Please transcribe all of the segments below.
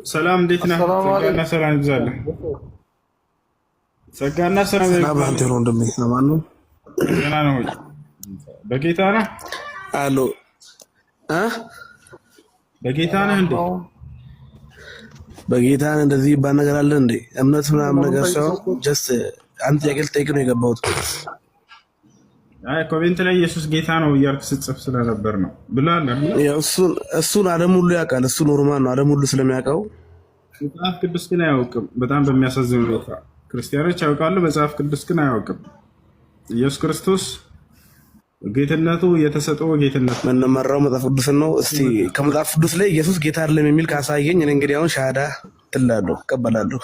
ሰላም እንዴት ነህ? ጸጋና ሰላም ይብዛልህ። ጸጋና ሰላም ሰላም አንተ ወንድሜ ማን ነው? ገና ነው። በጌታ ነህ? አሎ በጌታ ነህ እንዴ? በጌታ ነህ። እንደዚህ ይባል ነገር አለ እንዴ? እምነት ምናምን ነገር ሰው ጀስት አንተ ጥያቄ ልጠይቅ ነው የገባሁት። አይ ኮሜንት ላይ ኢየሱስ ጌታ ነው እያልክ ስትጽፍ ስለነበር ነው ብሏል አይደል? ያው እሱን ዓለም ሁሉ ያውቃል። እሱ ኖርማል ነው፣ ዓለም ሁሉ ስለሚያውቀው። መጽሐፍ ቅዱስ ግን አያውቅም። በጣም በሚያሳዝን ሁኔታ ክርስቲያኖች ያውቃሉ፣ መጽሐፍ ቅዱስ ግን አያውቅም። ኢየሱስ ክርስቶስ ጌትነቱ የተሰጠው ጌትነት የምንመራው መጽሐፍ ቅዱስ ነው። እስቲ ከመጽሐፍ ቅዱስ ላይ ኢየሱስ ጌታ አይደለም የሚል ካሳየኝ እኔ እንግዲህ አሁን ሻሃዳ ትላለሁ፣ እቀበላለሁ።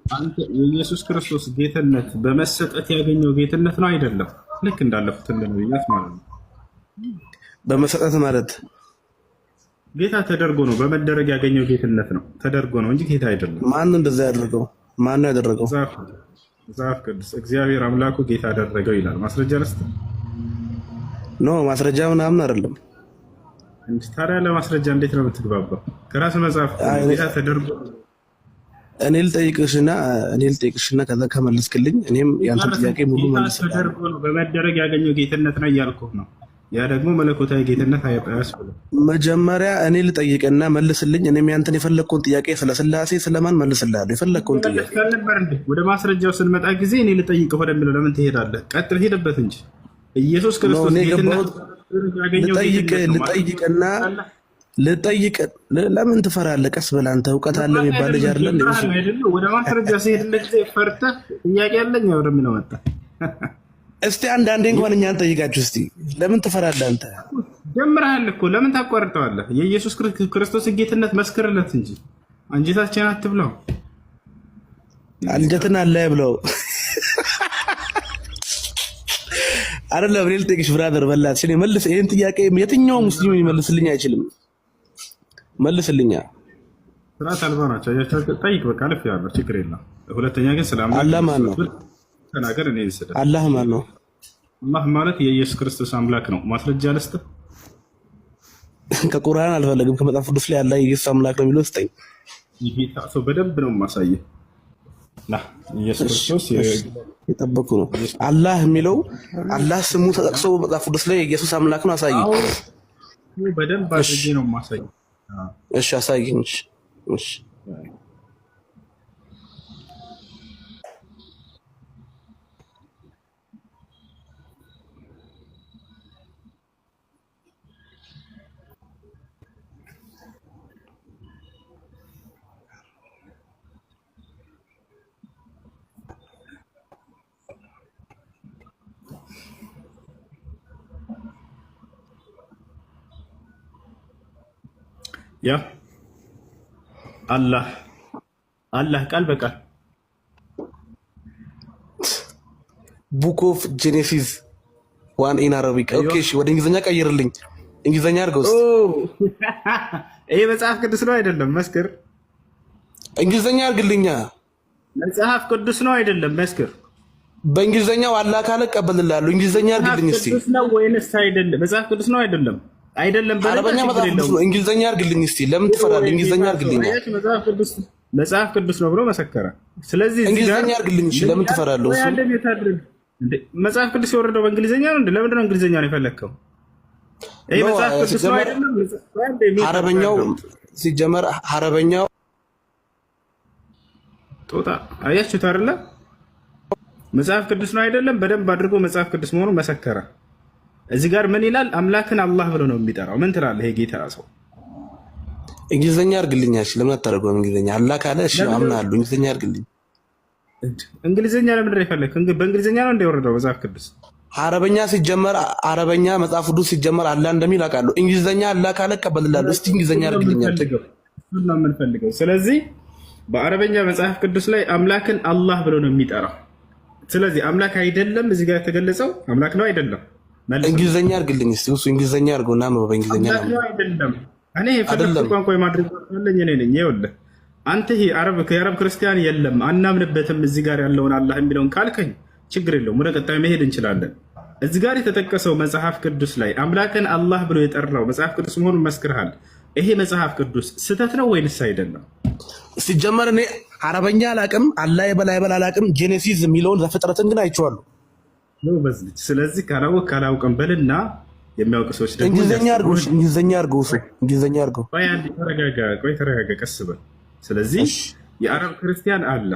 አንተ የኢየሱስ ክርስቶስ ጌትነት በመሰጠት ያገኘው ጌትነት ነው አይደለም? ልክ እንዳለፉት ነብያት ማለት ነው። በመሰጠት ማለት ጌታ ተደርጎ ነው፣ በመደረግ ያገኘው ጌትነት ነው። ተደርጎ ነው እንጂ ጌታ አይደለም። ማን እንደዛ ያደረገው? ማን ነው ያደረገው? መጽሐፍ ቅዱስ እግዚአብሔር አምላኩ ጌታ አደረገው ይላል። ማስረጃ ለስተ ኖ ማስረጃ ምናምን አይደለም። ታዲያ ለማስረጃ እንዴት ነው የምትግባባው? ከራስ መጽሐፍ ጌታ ተደርጎ እኔ ልጠይቅሽና ከዛ ከመለስክልኝ እኔም ያንተ ጥያቄ ሙሉ መልስልኝ። በመደረግ ያገኘው ጌትነት ነው እያልኩህ ነው። ያ ደግሞ መለኮታዊ ጌትነት አያስብልም። መጀመሪያ እኔ ልጠይቅና መልስልኝ። እኔም ያንተን የፈለግከውን ጥያቄ ስለ ስላሴ ስለማን መልስልሃለሁ። የፈለግከውን ጥያቄ ወደ ማስረጃው ስንመጣ ጊዜ እኔ ልጠይቅህ ወደሚለው ለምን ትሄዳለህ? ቀጥል፣ ሄድበት እንጂ ኢየሱስ ክርስቶስ ልጠይቅ ለምን ትፈራለህ? ቀስ ብለህ አንተ እውቀት አለ የሚባል ልጅ አይደለም። ወደ ማስረጃ ሲሄድልህ ጊዜ ፈርተህ ጥያቄ ያለኝ ወደሚለው መጣ። እስቲ አንዳንዴ እንኳን እኛን ጠይቃችሁ እስቲ ለምን ትፈራለህ? አንተ ጀምረሃል እኮ ለምን ታቋርጠዋለህ? የኢየሱስ ክርስቶስ ጌትነት መስክርለት እንጂ አንጀታችን አትብላው። አንጀትን አለ ብለው አይደለም። እኔ ልጠይቅሽ ብራዘር፣ በላት እኔ መልስ። ይሄን ጥያቄ የትኛው ሙስሊም ይመልስልኝ አይችልም። መልስልኛ። ስርዓት አልባ ናቸው። ጠይቅ በቃ ልፍ ያለው ችግር የለም። ሁለተኛ ግን ሰላም አላህ ማን ነው? ተናገር። እኔ ልስደ አላህ ማን ነው? አላህ ማለት የኢየሱስ ክርስቶስ አምላክ ነው። ማስረጃ ልስጥህ። ከቁርአን አልፈለግም፣ ከመጽሐፍ ቅዱስ ላይ አላህ የኢየሱስ አምላክ ነው የሚለው ስጠኝ። ይሄ ታሶ በደንብ ነው የማሳየህ። ኢየሱስ ክርስቶስ የጠበቁ ነው። አላህ የሚለው አላህ ስሙ ተጠቅሶ መጽሐፍ ቅዱስ ላይ የኢየሱስ አምላክ ነው። አሳይ። በደንብ አድርጌ ነው የማሳየህ። እሺ አሳየኝ። እሺ ያ አላህ ቃል በቃል ቡክ ኦፍ ጄኔሲስ ዋን ኢን አረቢክ። ኦኬ እሺ፣ ወደ እንግሊዝኛ ቀይርልኝ። እንግሊዝኛ አድርገው እስኪ። ይሄ መጽሐፍ ቅዱስ ነው አይደለም? መስክር። እንግሊዝኛ አድርግልኛ። መጽሐፍ ቅዱስ ነው አይደለም? መስክር። በእንግሊዝኛው አላህ ካለ እቀበልልሃለሁ። እንግሊዝኛ አድርግልኝ እስኪ። መጽሐፍ ቅዱስ ነው ወይንስ አይደለም? መጽሐፍ ቅዱስ ነው አይደለም? አይደለም። አረበኛ መጽሐፍ ቅዱስ ነው። እንግሊዝኛ አድርግልኝ እስቲ። ለምን ትፈራለህ? እንግሊዝኛ አድርግልኝ። መጽሐፍ ቅዱስ ነው ብሎ መሰከረ። ስለዚህ እንግሊዝኛ አድርግልኝ። እሺ ለምን ትፈራለህ? መጽሐፍ ቅዱስ የወረደው በእንግሊዝኛ ነው እንዴ? ለምንድን ነው እንግሊዝኛ ነው የፈለግከው? ይሄ መጽሐፍ ቅዱስ ነው አይደለም? አረበኛው ሲጀመር አረበኛው ጦጣ አያችሁት አይደለ? መጽሐፍ ቅዱስ ነው አይደለም? በደንብ አድርጎ መጽሐፍ ቅዱስ መሆኑን መሰከረ። እዚህ ጋር ምን ይላል? አምላክን አላህ ብሎ ነው የሚጠራው። ምን ትላለህ? ይሄ ጌታ ሰው እንግሊዝኛ አድርግልኝ። እሺ ለምን አታደርገውም? እንግሊዝኛ አላህ ካለ እሺ አምናለሁ። እንግሊዝኛ አድርግልኝ። እንግሊዝኛ ለምንድን ነው የፈለግከው? በእንግሊዝኛ ነው እንደወረደው መጽሐፍ ቅዱስ። አረበኛ ሲጀመር አረበኛ መጽሐፍ ቅዱስ ሲጀመር አላህ እንደሚል አውቃለሁ። እንግሊዝኛ አላህ ካለ እቀበልልሃለሁ። እስቲ እንግሊዝኛ አድርግልኝ። እሱን ነው የምንፈልገው። ስለዚህ በአረበኛ መጽሐፍ ቅዱስ ላይ አምላክን አላህ ብሎ ነው የሚጠራው። ስለዚህ አምላክ አይደለም እዚህ ጋር የተገለጸው አምላክ ነው አይደለም? እንግሊዝኛ አድርግልኝ እስቲ። እሱ እንግሊዝኛ አድርገውና ነው በእንግሊዝኛ ነው አይደለም? እኔ የፈለኩት ቋንቋ የማድረግ ያለኝ እኔ ነኝ። ይኸውልህ አንተ ይሄ የአረብ ክርስቲያን የለም አናምንበትም እዚህ ጋር ያለውን አላህ የሚለውን ካልከኝ ችግር የለውም፣ ወደ ቀጣይ መሄድ እንችላለን። እዚህ ጋር የተጠቀሰው መጽሐፍ ቅዱስ ላይ አምላክን አላህ ብሎ የጠራው መጽሐፍ ቅዱስ መሆኑን መስክርሃል። ይሄ መጽሐፍ ቅዱስ ስህተት ነው ወይንስ አይደለም? ሲጀመር እኔ አረበኛ አላቅም፣ አላህ የበላይ አላቅም። ጄኔሲስ የሚለውን ዘፍጥረትን ግን አይቼዋለሁ። ስለዚህ ካላውቅም በልና የሚያውቅ ሰዎች ደግሞ እንግሊዝኛ አድርገው። ቆይ ተረጋጋ፣ ቀስ በል። ስለዚህ የአረብ ክርስቲያን አለ።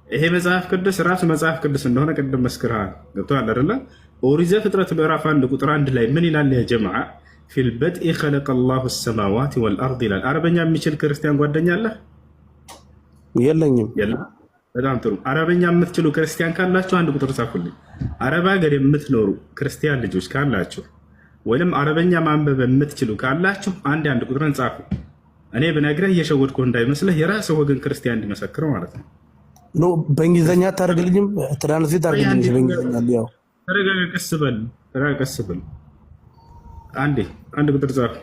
ይሄ መጽሐፍ ቅዱስ ራሱ መጽሐፍ ቅዱስ እንደሆነ ቅድም መስክርሃል። ገብቶሃል አይደለ? ኦሪት ዘፍጥረት ምዕራፍ 1 ቁጥር 1 ላይ ምን ይላል? ያ ጀማዓ ፊል በድኢ ኸለቀ ላሁ ሰማዋት ወልአርድ ይላል። አረበኛ የሚችል ክርስቲያን ጓደኛ አለህ? የለኝም። በጣም ጥሩ። አረበኛ የምትችሉ ክርስቲያን ካላችሁ አንድ ቁጥር ጻፉልኝ። አረብ ሀገር የምትኖሩ ክርስቲያን ልጆች ካላችሁ ወይም አረበኛ ማንበብ የምትችሉ ካላችሁ አንድ ቁጥርን ጻፉ። እኔ ብነግረህ እየሸወድኩ እንዳይመስልህ የራስህ ወገን ክርስቲያን እንዲመሰክረው ማለት ነው። በእንግሊዝኛ አታደርግልኝም? ትራንስሌት አድርግልኝ በእንግሊዝኛ። ያው ተረጋጋ፣ ቀስ በል። አንድ ቁጥር ጻፉ።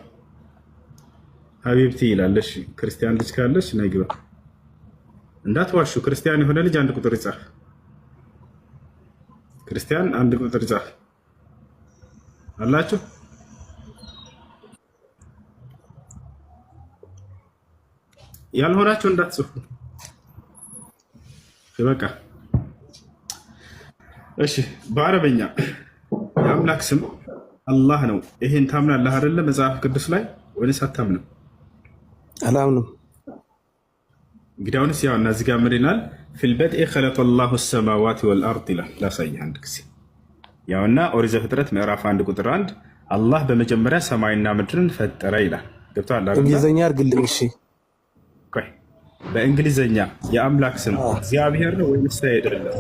ሀቢብቲ ይላል። እሺ ክርስቲያን ልጅ ካለች ነይ ግባ። እንዳትዋሹ። ክርስቲያን የሆነ ልጅ አንድ ቁጥር ይጻፍ። ክርስቲያን አንድ ቁጥር ይጻፍ አላችሁ። ያልሆናችሁ እንዳትጽፉ በቃ። እሺ በአረበኛ የአምላክ ስም አላህ ነው። ይሄን ታምናለህ አይደለ? መጽሐፍ ቅዱስ ላይ ወይስ አታምንም? አላምንም። እንግዲህ አሁንስ ያው እና እዚህ ጋር ምን ይላል? ፊል በድኢ ኸለቀ ላሁ ሰማዋት ወልአርድ ይላል። ላሳይህ አንድ ጊዜ። ያውና ኦሪት ዘፍጥረት ምዕራፍ 1 ቁጥር 1 አላህ በመጀመሪያ ሰማይና ምድርን ፈጠረ ይላል። ገብቶሃል አይደል? እንግሊዝኛ አድርግልኝ። እሺ ቆይ በእንግሊዝኛ የአምላክ ስም እግዚአብሔር ነው ወይስ አይደለም?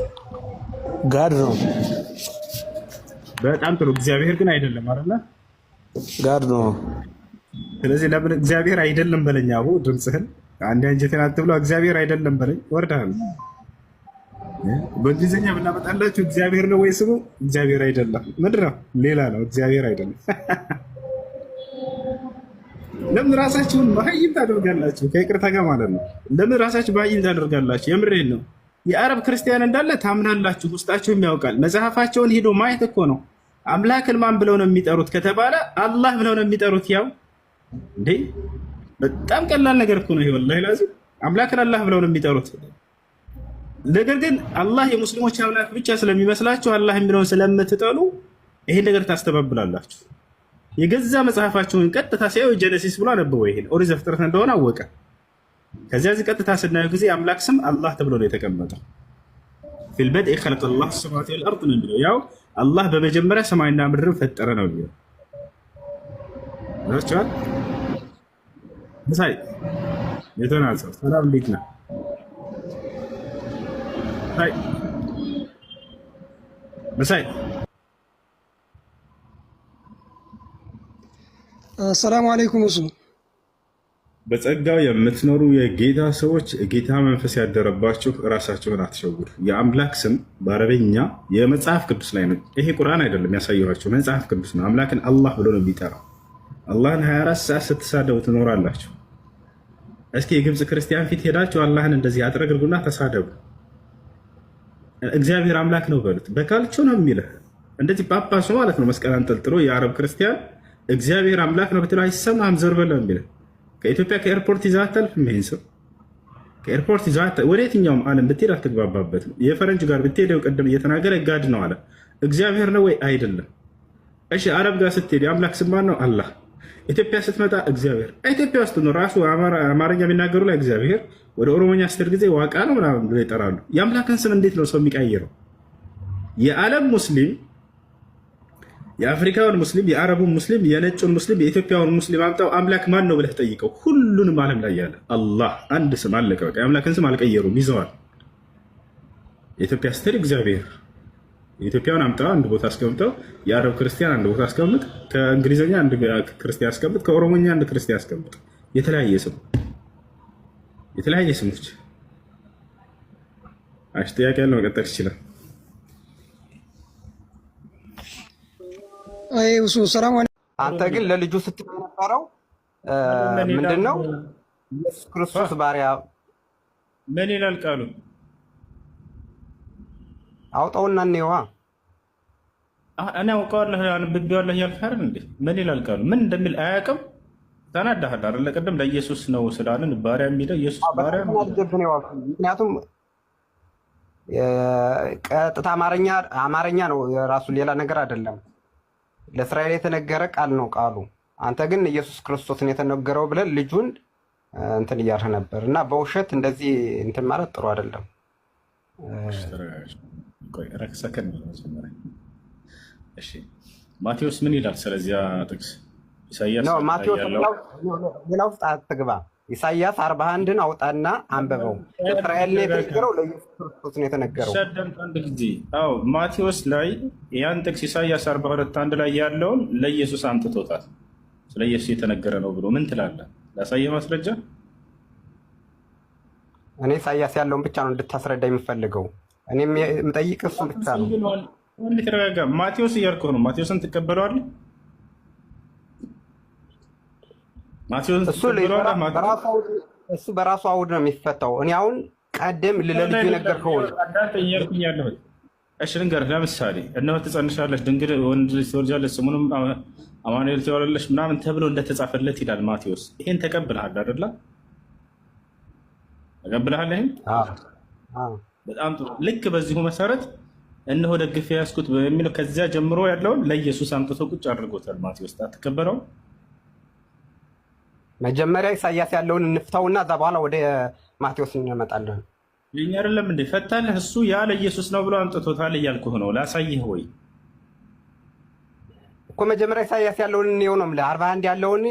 ጋድ ነው። በጣም ጥሩ። እግዚአብሔር ግን አይደለም አይደለ? ጋድ ነው። ስለዚህ ለምን እግዚአብሔር አይደለም በለኝ። አቡ ድምፅህን አንድ አንጀቴን አትብለው። እግዚአብሔር አይደለም በለኝ። ወርዳል። በእንግሊዝኛ ብናመጣላችሁ እግዚአብሔር ነው ወይ ስሙ? እግዚአብሔር አይደለም። ምንድን ነው? ሌላ ነው። እግዚአብሔር አይደለም። ለምን ራሳችሁን መሀይም ታደርጋላችሁ? ከይቅርታ ጋር ማለት ነው። ለምን ራሳችሁ መሀይም ታደርጋላችሁ? የምሬን ነው። የአረብ ክርስቲያን እንዳለ ታምናላችሁ፣ ውስጣችሁም ያውቃል። መጽሐፋቸውን ሄዶ ማየት እኮ ነው። አምላክን ማን ብለው ነው የሚጠሩት ከተባለ አላህ ብለው ነው የሚጠሩት። ያው እንዴ በጣም ቀላል ነገር እኮ ነው። ይሄ ወላሂ ላዚም አምላክን አላህ ብለው ነው የሚጠሩት። ነገር ግን አላህ የሙስሊሞች አምላክ ብቻ ስለሚመስላችሁ አላህ የሚለውን ስለምትጠሉ ይሄን ነገር ታስተባብላላችሁ። የገዛ መጽሐፋችሁን ቀጥታ ሲያዩ ጀነሲስ ብሎ አነበበው። ይሄን ኦሪት ዘፍጥረት እንደሆነ አወቀ። ከዚያ እዚህ ቀጥታ ስናየው ጊዜ አምላክ ስም አላህ ተብሎ ነው የተቀመጠው። ፊል በድኢ ኸለቀ ላሁ ሰማዋት ወልአርድ ነው የሚለው። ያው አላህ በመጀመሪያ ሰማይና ምድርን ፈጠረ ነው የሚለው። ናቸዋል ምሳይ የተናጸው ሰላም እንዴት ነህ? ምሳይ ሰላም አለይኩም። እሱ በጸጋው የምትኖሩ የጌታ ሰዎች ጌታ መንፈስ ያደረባችሁ እራሳችሁን አትሸውዱ። የአምላክ ስም በአረበኛ የመጽሐፍ ቅዱስ ላይ ነው። ይሄ ቁርአን አይደለም ያሳየኋቸው፣ መጽሐፍ ቅዱስ ነው። አምላክን አላህ ብሎ ነው የሚጠራው። አላህን 24 ሰዓት ስትሳደቡ ትኖራላችሁ። እስኪ የግብፅ ክርስቲያን ፊት ሄዳችሁ አላህን እንደዚህ አጥረግርጉና ተሳደቡ። እግዚአብሔር አምላክ ነው በሉት። በካልቾ ነው የሚልህ እንደዚህ ጳጳሱ ማለት ነው። መስቀል አንጠልጥሎ የአረብ ክርስቲያን እግዚአብሔር አምላክ ነው ብትለው አይሰማህም። ዘር በለው የሚልህ ከኢትዮጵያ ከኤርፖርት ይዘህ አታልፍም። ይሄን ሰው ከኤርፖርት ይዘህ ወደ የትኛውም ዓለም ብትሄድ አትግባባበትም። የፈረንጅ ጋር ብትሄደው ቅድም እየተናገረ ጋድ ነው አለ። እግዚአብሔር ነው ወይ? አይደለም። እሺ አረብ ጋር ስትሄድ የአምላክ ስም ማን ነው? አላህ። ኢትዮጵያ ስትመጣ እግዚአብሔር። ኢትዮጵያ ውስጥ ነው ራሱ አማርኛ የሚናገሩ ላይ እግዚአብሔር ወደ ኦሮሞኛ ስትሄድ ጊዜ ዋቃ ነው ምናምን ብለው ይጠራሉ። የአምላክን ስም እንዴት ነው ሰው የሚቀይረው? የዓለም ሙስሊም፣ የአፍሪካውን ሙስሊም፣ የአረቡን ሙስሊም፣ የነጩን ሙስሊም፣ የኢትዮጵያውን ሙስሊም አምጣው አምላክ ማን ነው ብለህ ጠይቀው። ሁሉንም ዓለም ላይ ያለ አላህ አንድ ስም አለቀ። በቃ የአምላክን ስም አልቀየሩም፣ ይዘዋል። የኢትዮጵያ ስትሄድ እግዚአብሔር፣ የኢትዮጵያውን አምጣው አንድ ቦታ አስቀምጠው፣ የአረብ ክርስቲያን አንድ ቦታ አስቀምጥ፣ ከእንግሊዝኛ አንድ ክርስቲያን አስቀምጥ፣ ከኦሮሞኛ አንድ ክርስቲያን አስቀምጥ። የተለያየ ስም፣ የተለያየ ስሞች። አሽ ጥያቄ ያለው መቀጠል ይችላል። አንተ ግን ለልጁ ስትነበረው ምንድን ነው? ኢየሱስ ክርስቶስ ባሪያ ምን ይላል ቃሉ? አውጣውና እንየዋ። እኔ አውቀዋለሁ አንብቤዋለሁ እያልክ አይደል እንዴ? ምን ይላል ቃሉ? ምን እንደሚል አያውቅም። ተናዳሃል አይደለ? ቅድም ለኢየሱስ ነው ስላልን ባሪያ የሚለው ኢየሱስ ባሪያ ነው። ምክንያቱም ቀጥታ አማርኛ ነው የራሱ ሌላ ነገር አይደለም። ለእስራኤል የተነገረ ቃል ነው ቃሉ። አንተ ግን ኢየሱስ ክርስቶስን የተነገረው ብለን ልጁን እንትን እያልህ ነበር እና በውሸት እንደዚህ እንትን ማለት ጥሩ አይደለም። ማቴዎስ ምን ይላል ስለዚያ ጥቅስ? ኢሳይያስ ማቴዎስ ሌላ ውስጥ አትግባ። ኢሳይያስ 41ን አውጣና አንበበው። እስራኤል ነው የተነገረው፣ ለኢየሱስ ክርስቶስ ነው የተነገረው። አንድ ጊዜ ማቴዎስ ላይ ያን ጥቅስ ኢሳይያስ 42:1 ላይ ያለውን ለኢየሱስ አምጥቶታል። ስለ ኢየሱስ የተነገረ ነው ብሎ ምን ትላለህ? ላሳየህ ማስረጃ። እኔ ኢሳይያስ ያለውን ብቻ ነው እንድታስረዳ የምፈልገው። እኔ የምጠይቅ እሱ ብቻ ነው። ተረጋጋ። ማቴዎስ እያልኩህ ነው። ማቴዎስን ትቀበለዋለህ? እሱ በራሱ አውድ ነው የሚፈታው። እኔ አሁን ቀደም ለልጁ የነገርከው እሺ ልንገርህ። ለምሳሌ እነሆ ትጸንሻለሽ፣ ድንግል ወንድ ልጅ ትወልጃለሽ፣ ስሙንም አማኑኤል ትለዋለሽ ምናምን ተብሎ እንደተጻፈለት ይላል ማቴዎስ። ይሄን ተቀብለሃል አይደለ? ተቀብለሃል? ይሄን በጣም ጥሩ። ልክ በዚሁ መሰረት እነሆ ደግፌ ያዝኩት በሚለው ከዚያ ጀምሮ ያለውን ለኢየሱስ አምጥቶ ቁጭ አድርጎታል ማቴዎስ። አትቀበለውም? መጀመሪያ ኢሳይያስ ያለውን እንፍታውና እዛ በኋላ ወደ ማቴዎስ እንመጣለን። ይሄ አይደለም እንዴ ፈታለህ? እሱ ያ ለኢየሱስ ነው ብሎ አምጥቶታል እያልኩህ ነው። ላሳይህ ወይ እኮ መጀመሪያ ኢሳይያስ ያለውን እንየው ነው የምልህ። 41 ያለውን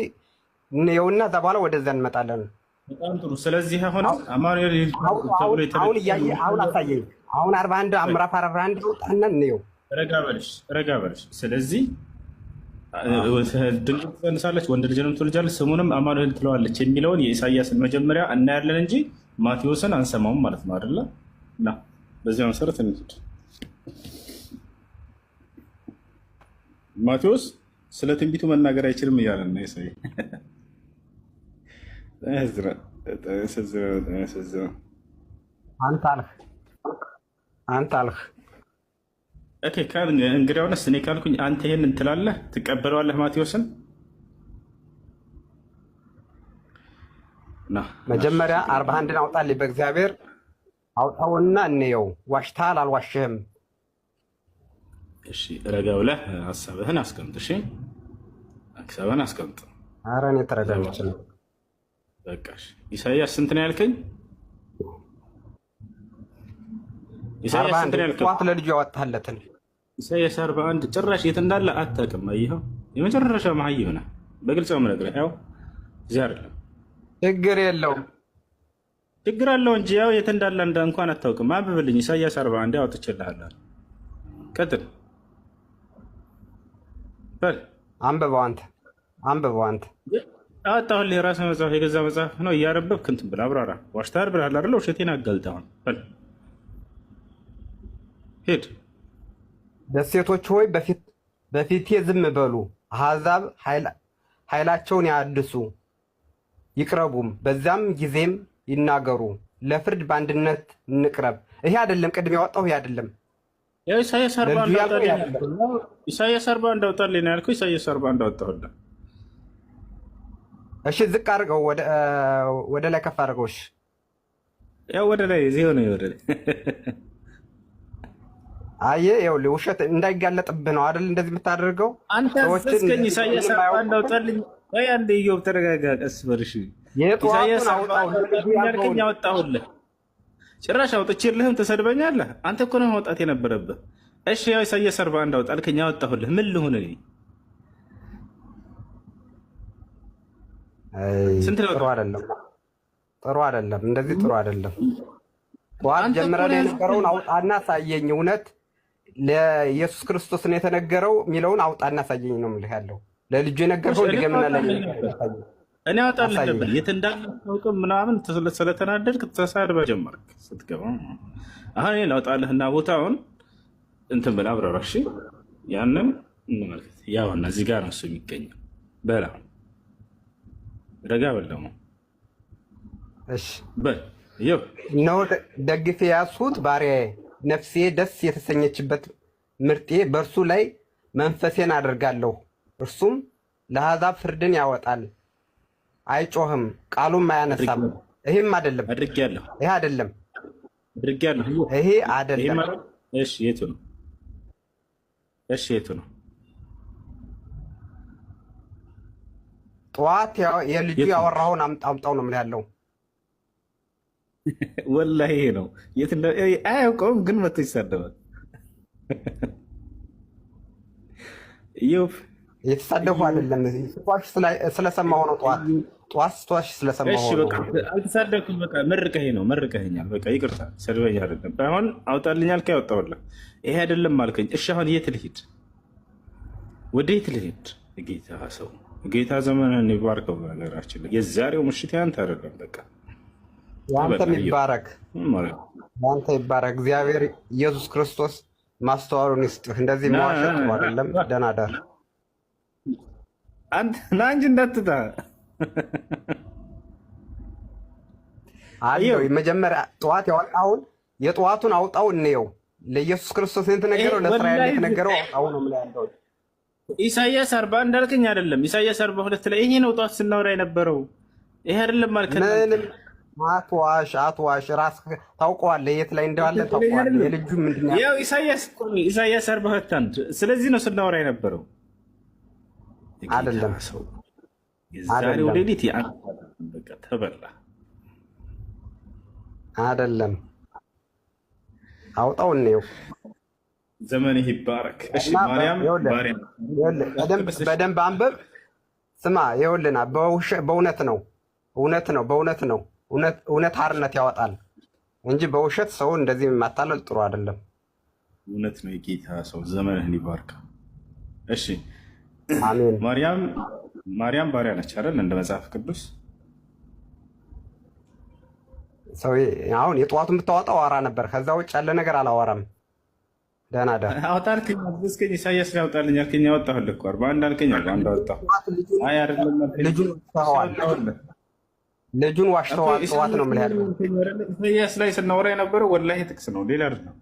እንየውና እዛ በኋላ ወደዛ እንመጣለን። በጣም ጥሩ። ስለዚህ አሁን አማኑኤል አሁን አሳየኝ። አሁን 41 ምዕራፍ 41 ወጣና እንየው። ረጋ በልሽ። ስለዚህ ድንግል ትጸንሳለች፣ ወንድ ልጅንም ትወልጃለች፣ ስሙንም አማኑኤል ትለዋለች የሚለውን የኢሳይያስን መጀመሪያ እናያለን እንጂ ማቴዎስን አንሰማውም ማለት ነው አይደለ? እና በዚያ መሰረት እንሂድ። ማቴዎስ ስለ ትንቢቱ መናገር አይችልም እያለን ነው ኢሳይያስ። አንተ አልህ እንግዲያውንስ እኔ ካልኩኝ አንተ ይሄን እንትላለህ፣ ትቀበለዋለህ ማቴዎስን? መጀመሪያ 41ን አውጣልኝ፣ በእግዚአብሔር አውጣውና እንየው። ዋሽተሃል አልዋሽህም? እሺ ረጋ ብለህ ሀሳብህን አስቀምጥ። እሺ ሀሳብህን አስቀምጥ። ኧረ እኔ ተረጋግቼ ነው። በቃ ኢሳይያስ ስንት ነው ያልከኝ? ኢሳይያስ ስንት ነው ያልከኝ? ጠዋት ለልጁ ያወጣለትን ኢሳይያስ 41 ጭራሽ የት እንዳለ አታውቅም። አየኸው? የመጨረሻ መሀይም ነህ። በግልጽ ነው የምነግርህ። ያው እዚህ አይደለም። ችግር የለውም። ችግር አለው እንጂ ያው የት እንዳለ እንኳን አታውቅም። አንብብልኝ። ኢሳይያስ 41 አውጥቼልሃለሁ። ቀጥል በል። አንብበው አንተ አወጣሁልህ። የራስህ መጽሐፍ፣ የገዛ መጽሐፍ ነው። እያነበብክ እንትን ብለህ አብራራ። ዋሽተሃል ብለሃል አይደለ? ውሸቴን አጋልጠህ አሁን በል ሂድ። ደሴቶች ሆይ በፊቴ ዝም በሉ፣ አሕዛብ ኃይላቸውን ያድሱ ይቅረቡም፣ በዛም ጊዜም ይናገሩ። ለፍርድ በአንድነት እንቅረብ። ይሄ አይደለም ቅድም ያወጣው፣ ይሄ አይደለም። ኢሳይያስ 41 እንዳወጣልኝ ነው ያልኩህ። ኢሳይያስ 40 እንዳወጣሁልህ። እሺ ዝቅ አድርገው፣ ወደ ላይ ከፍ አድርገው። እሺ ያው ወደ ላይ እዚህ ሆነ ወደ ላይ አየህ፣ ይኸውልህ ውሸት እንዳይጋለጥብህ ነው አይደል እንደዚህ የምታደርገው አንተ። እስከኝ ኢሳይያስ 40 እንዳወጣልኝ ወይ አንዴ ኢዮብ ተረጋጋ፣ ቀስ በርሽ። ኢሳይያስ 40 ያወጣሁልህ ጭራሽ አውጥቼልህም ትሰድበኛለህ። አንተ እኮ ነው ማውጣት የነበረብህ። እሺ ያው ኢሳይያስ 40 እንዳወጣልኝ ያወጣሁልህ ምን ልሁን እኔ? ጥሩ አይደለም፣ እንደዚህ ጥሩ አይደለም። ዋን ጀምረን የነበረውን አውጣና ሳየኝ። እውነት ለኢየሱስ ክርስቶስ ነው የተነገረው የሚለውን አውጣና ሳየኝ ነው የምልህ ያለው። ለልጁ የነገረው ድገምና እኔ አወጣልህ ነበር። የት እንዳለ አታውቅም ምናምን ስለተናደድክ ተሳድበህ ጀመርክ ስትገባ። አሁን እኔ ላውጣልህና ቦታውን እንትን ብለህ አብራራ። እሺ ያንን እንመልከት። ያውና እዚህ ጋር ነው እሱ የሚገኘው። በላ ረጋ በል ደግሞ። እሺ በል ይኸው እነሆ ደግፌ ያዝሁት ባሪያዬ፣ ነፍሴ ደስ የተሰኘችበት ምርጤ፣ በእርሱ ላይ መንፈሴን አደርጋለሁ። እርሱም ለአሕዛብ ፍርድን ያወጣል፣ አይጮህም፣ ቃሉም አያነሳም። ይሄም አይደለም አድርጌያለሁ። ይሄ አይደለም አድርጌያለሁ። ይሄ አይደለም። እሺ የቱ ነው? እሺ የቱ ነው? ጠዋት የልጁ ያወራውን አምጣው ነው ያለው። ወላሂ ይሄ ነው። የት አያውቀውም፣ ግን መቶ ይሳደባል። የተሳደፉ አይደለም ስትዋሽ ስለሰማሁ ነው። ጠዋት ስትዋሽ ስለሰማሁ ነው። አልተሳደብኩም። በቃ መርቀኸኛል። በቃ ይቅርታ፣ ሰድበኝ አይደለም። ባይሆን አውጣልኝ አልከኝ፣ አወጣሁልህ። ይሄ አይደለም አልከኝ። እሺ አሁን የት ልሂድ? ወደ የት ልሂድ? ጌታ ሰው ጌታ ዘመንን ይባርከው። በነገራችን ላይ የዛሬው ምሽት ያንተ አይደለም። በቃ ያንተ ይባረክ፣ ያንተ ይባረክ። እግዚአብሔር ኢየሱስ ክርስቶስ ማስተዋሉን ይስጥህ። እንደዚህ መዋሸት ነው አይደለም። ደህና ደር አንተ ና እንጂ እንዳትታ አየው። መጀመሪያ ጠዋት ያወጣውን የጠዋቱን አውጣው እንየው። ለኢየሱስ ክርስቶስ የተነገረው ለእስራኤል የተነገረው አውጣው ነው ማለት ነው። ኢሳይያስ 40 እንዳልከኝ አይደለም። ኢሳይያስ 42 ላይ ይሄ ነው ጠዋት ስናወራ የነበረው። ይሄ አይደለም ማለት ነው። ምንም አትዋሽ። ራስህ ታውቀዋለህ፣ የት ላይ እንዳለ ታውቀዋለህ። የልጁ ምንድነው? ያው ኢሳይያስ 42 አንድ። ስለዚህ ነው ስናወራ የነበረው አይደለም። የዛሬው ሌሊት በቃ ተበላ አይደለም። አውጣው እንየው። ዘመንህ ይባረክ። እሺ ማርያም በደንብ አንብብ። ስማ ይኸውልና፣ በእውነት ነው እውነት ሓርነት ያወጣል እንጂ በውሸት ሰው እንደዚህ ማታለል ጥሩ አይደለም። እውነት ነው። የጌታ ሰው ዘመንህን ይባርክ። እሺ አሜን። ማርያም ባሪያ ነች አይደል? እንደ መጽሐፍ ቅዱስ ሰው አሁን የጠዋቱን ብታወጣው አወራ ነበር። ከዛ ውጭ ያለ ነገር አላወራም። ደህና ደህና አውጣልከኝ። አዝዝከኝ። ኢሳይያስ ላይ አውጣልኝ አልከኝ፣ አወጣሁልህ እኮ 41 አልከኝ። አንድ አወጣሁ። አይ አይደለም፣ ልጁን ዋሽተዋል። ጠዋት ነው ምን ያለው ኢሳይያስ ላይ ስናወራ የነበረው ወላሂ ጥቅስ ነው፣ ሌላ አይደለም።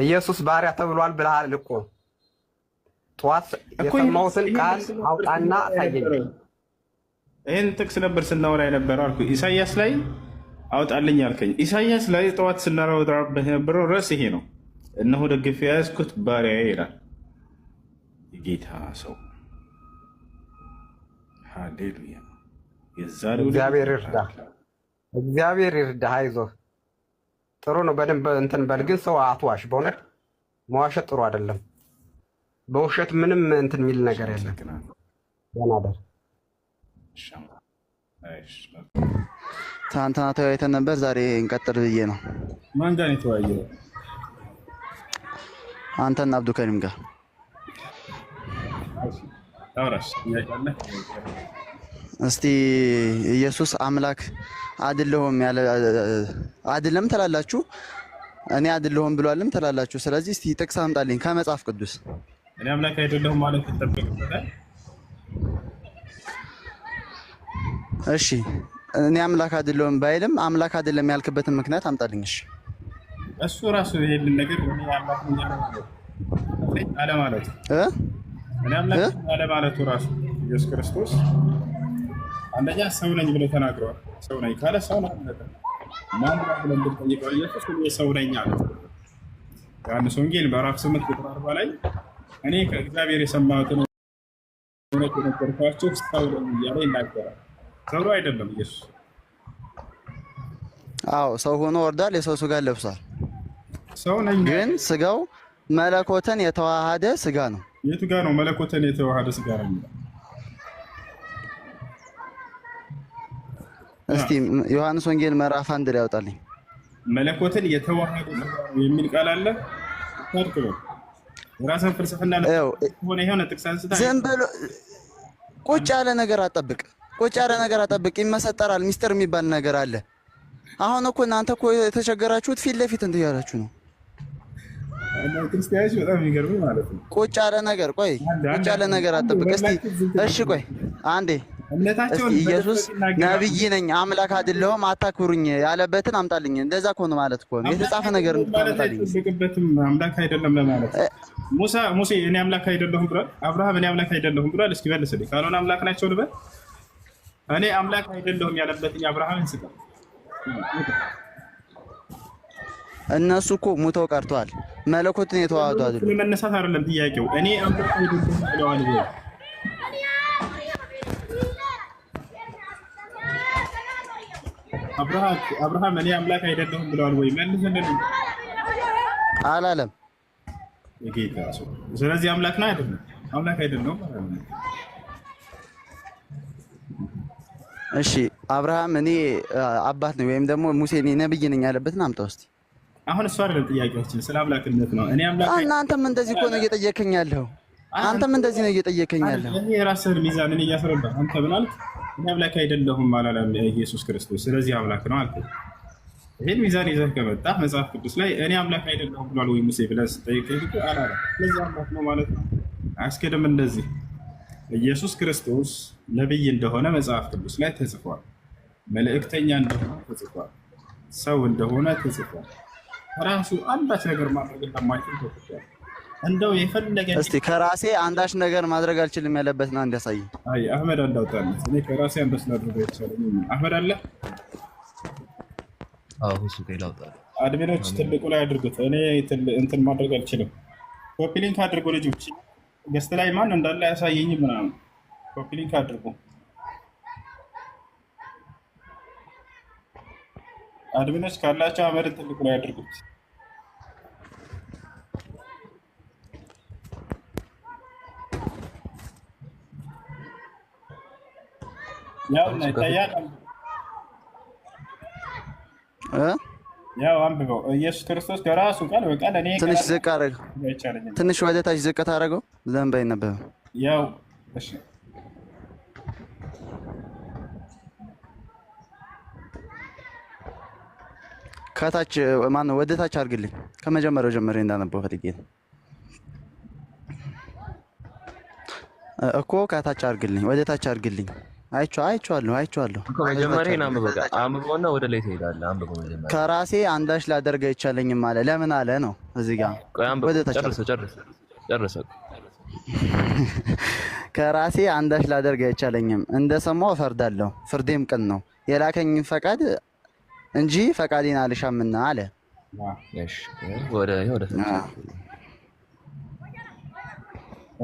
ኢየሱስ ባሪያ ተብሏል ብለሃል እኮ። ጠዋት የሰማሁትን ቃል አውጣና አሳየኝ። ይህን ጥቅስ ነበር ስናወራ የነበረው አልኩ። ኢሳይያስ ላይ አውጣልኝ አልከኝ። ኢሳይያስ ላይ ጠዋት ስናወራበት የነበረው ርዕስ ይሄ ነው። እነሆ ደግፌ የያዝኩት ባሪያዬ ይላል። የጌታ ሰው ሃሌሉያ። እግዚአብሔር ይርዳ። አይዞህ፣ ጥሩ ነው። በደንብ እንትን በል። ግን ሰው አትዋሽ። በእውነት መዋሸት ጥሩ አይደለም። በውሸት ምንም እንትን የሚል ነገር የለም። ደህና ደር። ትናንትና ተወያይተን ነበር። ዛሬ እንቀጥል ብዬ ነው። ማን ጋር የተወያየው? አንተና አብዱከሪም ጋር። እስቲ ኢየሱስ አምላክ አይደለሁም ያለ አይደለም ትላላችሁ፣ እኔ አይደለሁም ብሏልም ትላላችሁ። ስለዚህ እስቲ ጥቅስ አምጣልኝ ከመጽሐፍ ቅዱስ። እኔ አምላክ አይደለሁም ማለት ይጠበቅበታል። እሺ እኔ አምላክ አይደለሁም ባይልም አምላክ አይደለም ያልክበትን ምክንያት አምጣልኝ። እሺ እሱ ራሱ ይሄን ነገር እኔ አምላክ ነኝ አለ ማለት እኔ አምላክ አለ ማለቱ ራሱ ኢየሱስ ክርስቶስ አንደኛ ሰው ነኝ ብሎ ተናግሯል። ሰው ነኝ ካለ ሰው ነው ማለት ነው። ማን ብለን ብንጠይቀው ኢየሱስ ሰው ነኝ አለ። ዮሐንስ ወንጌል ምዕራፍ 8 ቁጥር 40 ላይ እኔ ከእግዚአብሔር የሰማሁትን እውነት የነገርኳችሁ ሰው ነኝ እያለ ይናገራል። ሰው አይደለም ኢየሱስ። አዎ ሰው ሆኖ ወርዷል፣ የሰው ስጋ ለብሷል። ሰው ነኝ ግን ስጋው መለኮትን የተዋሃደ ስጋ ነው። የቱ ጋር ነው መለኮትን የተዋሃደ ስጋ ነው? እስቲ ዮሐንስ ወንጌል ምዕራፍ 1 ላይ ያወጣልኝ። መለኮትን የተዋሃደ ስጋ ነው የሚል ቃል አለ። ታድክሎ ራስን ፍልስፍና ነው ሆነ ይሄው ጥቅስ አንስታ ዝም ብሎ ቁጭ ያለ ነገር አጠብቅ። ይመሰጠራል። ሚስጥር የሚባል ነገር አለ። አሁን እኮ እናንተ እኮ የተቸገራችሁት ፊት ለፊት እንትን ያላችሁ ነው። ክርስቲያኖች በጣም የሚገርም ማለት ነው። ቁጭ ያለ ነገር አጠብቅ። እሺ ቆይ አንዴ እስቲ ኢየሱስ ነብይ ነኝ አምላክ አይደለሁም አታክብሩኝ ያለበትን አምጣልኝ። እንደዛ እኮ ነው ማለት እኮ ነው የተጻፈ ነገር እንታመጣልኝ። በቅበትም አምላክ አይደለም ለማለት ሙሴ እኔ አምላክ አይደለሁም ብሏል። አብርሃም እኔ አምላክ አይደለሁም ብሏል። እስኪ መልስልኝ። ካልሆነ አምላክ ናቸው ልበል? እኔ አምላክ አይደለሁም ያለበትን አብርሃምን ስጠው። እነሱ እኮ ሙተው ቀርተዋል። መለኮትን የተዋህዱ አይደሉም። ለመነሳት አይደለም ጥያቄው። እኔ አምላክ አይደለሁም ብለዋል ወይ? አብርሃም እኔ አምላክ አይደለሁም ብለዋል ወይ? መልስልን። አላለም የጌታ ሰው። ስለዚህ አምላክ ነው አይደለም? አምላክ አይደለሁም። እሺ አብርሃም እኔ አባት ነው ወይም ደግሞ ሙሴ እኔ ነብይ ነኝ ያለበትን አምጣው እስቲ። አሁን እሱ አይደለም ጥያቄያችን፣ ስለ አምላክነት ነው። እኔ አምላክ እናንተም እንደዚህ እኮ ነው እየጠየከኝ ያለው። አንተም እንደዚህ ነው እየጠየከኝ ያለው። እኔ የራስህን ሚዛን እኔ እያስረዳህ አንተ ምን አልክ? እኔ አምላክ አይደለሁም አላለም ኢየሱስ ክርስቶስ። ስለዚህ አምላክ ነው አልክ። ይሄን ሚዛን ይዘህ ከመጣህ መጽሐፍ ቅዱስ ላይ እኔ አምላክ አይደለሁም ብሏል ወይ ሙሴ ብለህ ስጠይቀኝ እኮ አላለም። ስለዚህ አምላክ ነው ማለት ነው። አያስኬድም እንደዚህ። ኢየሱስ ክርስቶስ ነቢይ እንደሆነ መጽሐፍ ቅዱስ ላይ ተጽፏል። መልእክተኛ እንደሆነ ተጽፏል። ሰው እንደሆነ ተጽፏል። ራሱ አንዳች ነገር ማድረግ እንደማይችል ተጽፏል። እንደው የፈለገ እስቲ ከራሴ አንዳች ነገር ማድረግ አልችልም ያለበትን አንድ ያሳይ። አይ አህመድ እንዳውጣለት እኔ ከራሴ አንዳች ማድረግ አይቻልም። አህመድ አለ? አዎ እሱ ከላውጣለ አድሚኖች ትልቁ ላይ አድርጉት። እኔ እንትን ማድረግ አልችልም። ኮፒ ሊንክ አድርጉ ልጆች። ገስት ላይ ማን እንዳለ ያሳየኝ ምናምን ኮፒ ሊንክ አድርጉ። አድሚኖች ካላቸው አህመድን ትልቁ ላይ አድርጉት። ያው ይታያል። ያው አንብበው። ኢየሱስ ክርስቶስ ከራሱ ቃል በቃል እኔ ትንሽ ዝቅ አድርገው፣ ትንሽ ወደ ታች ዝቅ ታደርገው ዘንድ ባይነበብ። ያው እሺ ከታች ማነው ወደ ታች አድርግልኝ። ከመጀመሪያው ጀምሬ እንዳነበው ፈልጌ ነው እኮ። ከታች አድርግልኝ፣ ወደ ታች አድርግልኝ። አይቼዋለሁ። መጀመሪያ አንብበውና ወደ ላይ ትሄዳለህ። አንብበው መጀመሪያ። ከራሴ አንዳች ላደርግ አይቻለኝም አለ። ለምን አለ ነው እዚህ ጋር ወደ ታች ጨርሰው። ከራሴ አንዳች ላደርግ አይቻለኝም፣ እንደሰማሁ እፈርዳለሁ፣ ፍርዴም ቅን ነው፣ የላከኝ ፈቃድ እንጂ ፈቃዴን አልሻምና አለ። እሺ ወደ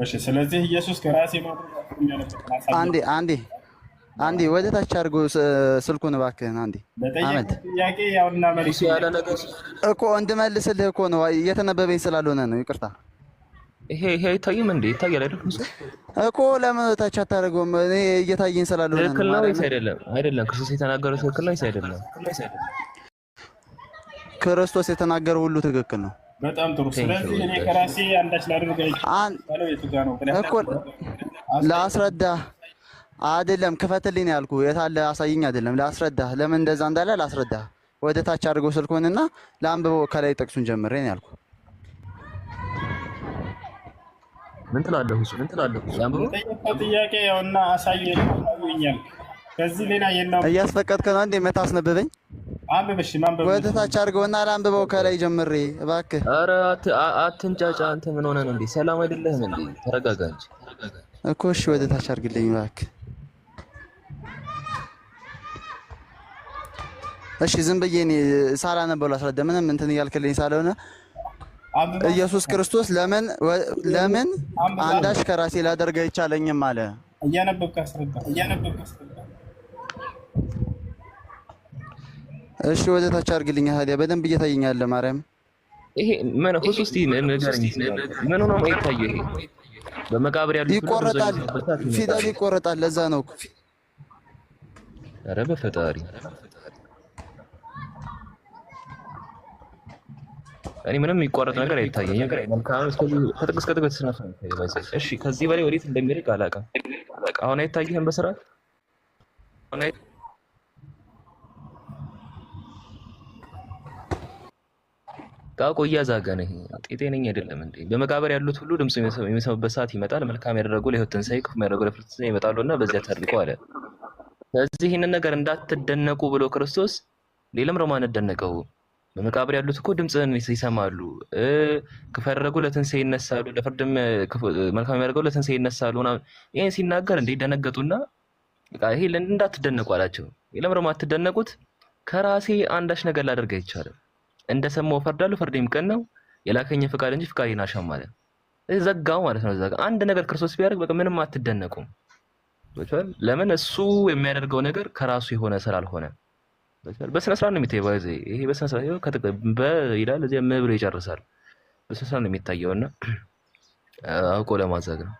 እሺ። ስለዚህ ኢየሱስ ከራሴ አንዴ ወደ ታች አድርጎ ስልኩን እባክህን። አንዴ ጥያቄ ያውና መልስ ያለ ነገር እኮ እንድመልስልህ እኮ ነው፣ እየተነበበኝ ስላልሆነ ነው። ይቅርታ። ይሄ አይታይም እንዴ? ይታያል አይደል? እኮ ለምን ታች አታደርገውም? እኔ እየታየኝ ስላልሆነ ነው። ትክክል ነው ወይስ አይደለም? አይደለም። ክርስቶስ የተናገረው ትክክል ነው ወይስ አይደለም? ክርስቶስ የተናገረው ሁሉ ትክክል ነው። በጣም ጥሩ። ስለዚህ እኔ ከራሴ አንዳች ላደርግ እኮ ላስረዳ አይደለም፣ ክፈትልኝ ያልኩ የታለ አሳይኝ አይደለም፣ ላስረዳ። ለምን እንደዛ እንዳለ ላስረዳ። ወደ ታች አድርገው ስልኩንና ለአንብበው ከላይ ጥቅሱን ጀምሬ ነው ያልኩ። ምን ትላለህ? ምን ትላለህ? ያምሩ ጥያቄ ያውና አሳየኛል። ከዚህ ሌላ የለም። እያስፈቀድክ ነው እንዴ የምታስነብበኝ? አንብበሽ ማንበብ ወደ ታች አድርገውና ለአንብበው ከላይ ጀምሬ እባክህ። ኧረ አትንጫጫ። አንተ ምን ሆነህ ነው እንዴ? ሰላም አይደለህም እንዴ? ተረጋጋ እንጂ እኮ። እሺ ወደ ታች አድርግልኝ እባክህ። እሺ ዝም ብዬ እኔ ሳላነበው ላስረዳ። ምንም እንትን እያልክልኝ ሳልሆነ ኢየሱስ ክርስቶስ ለምን አንዳች ከራሴ ላደርግ አይቻለኝም አለ። እያነበብክ አስረዳ። እሺ ወደ ታች አድርግልኝ። ታዲያ በደንብ እየታየኛል። ማርያም ይሄ ምን ሆስቲ ንገረኝ። ምን ሆኖ አይታየው? ይሄ በመቃብር ያሉት ይቆረጣል፣ ፊደል ይቆረጣል። ለዛ ነው እኮ። ኧረ በፈጣሪ እኔ ምንም የሚቋረጥ ነገር አይታየኝም። መልካም ከጥቅስ ተስነፈ። እሺ ከዚህ በላይ ወዴት እንደሚርቅ አላውቅም። አሁን አይታየህም በስርዓት ቃቆ እያዛገ ነው። ይሄ ጤነኛ አይደለም እንዴ? በመቃብር ያሉት ሁሉ ድምጽ የሚሰሙበት ሰዓት ይመጣል። መልካም ያደረጉ ለሕይወት ትንሣኤ፣ ክፉ ያደረጉ ለፍርድ ትንሣኤ ይመጣሉና በዚያ ታርቀው አለ። ስለዚህ ይህንን ነገር እንዳትደነቁ ብሎ ክርስቶስ ሌላም ሮማን እንደነቀው በመቃብር ያሉት እኮ ድምጽን ይሰማሉ። ክፉ ያደረጉ ለትንሣኤ ይነሳሉ፣ ለፍርድም መልካም ያደረጉ ለትንሣኤ ይነሳሉ። ይሄን ሲናገር እንዴ ደነገጡና በቃ ይሄ እንዳትደነቁ አላቸው። ለምረማ አትደነቁት ከራሴ አንዳች ነገር ላደርግ አይቻልም። እንደሰማው ፈርዳለሁ፣ ፍርዴም ቀን ነው። የላከኝ ፍቃድ እንጂ ፍቃዴን አሻም ማለት ዘጋው ማለት ነው። ዘጋ አንድ ነገር ክርስቶስ ቢያደርግ በቃ ምንም አትደነቁም። ለምን እሱ የሚያደርገው ነገር ከራሱ የሆነ ስላልሆነ በስነ ስርዓት ነው የሚታየው። ይሄ በስነ ስርዓት ይላል እዚያ መብሎ ይጨርሳል። በስነ ስርዓት ነው የሚታየውና አውቆ ለማዘግ ነው።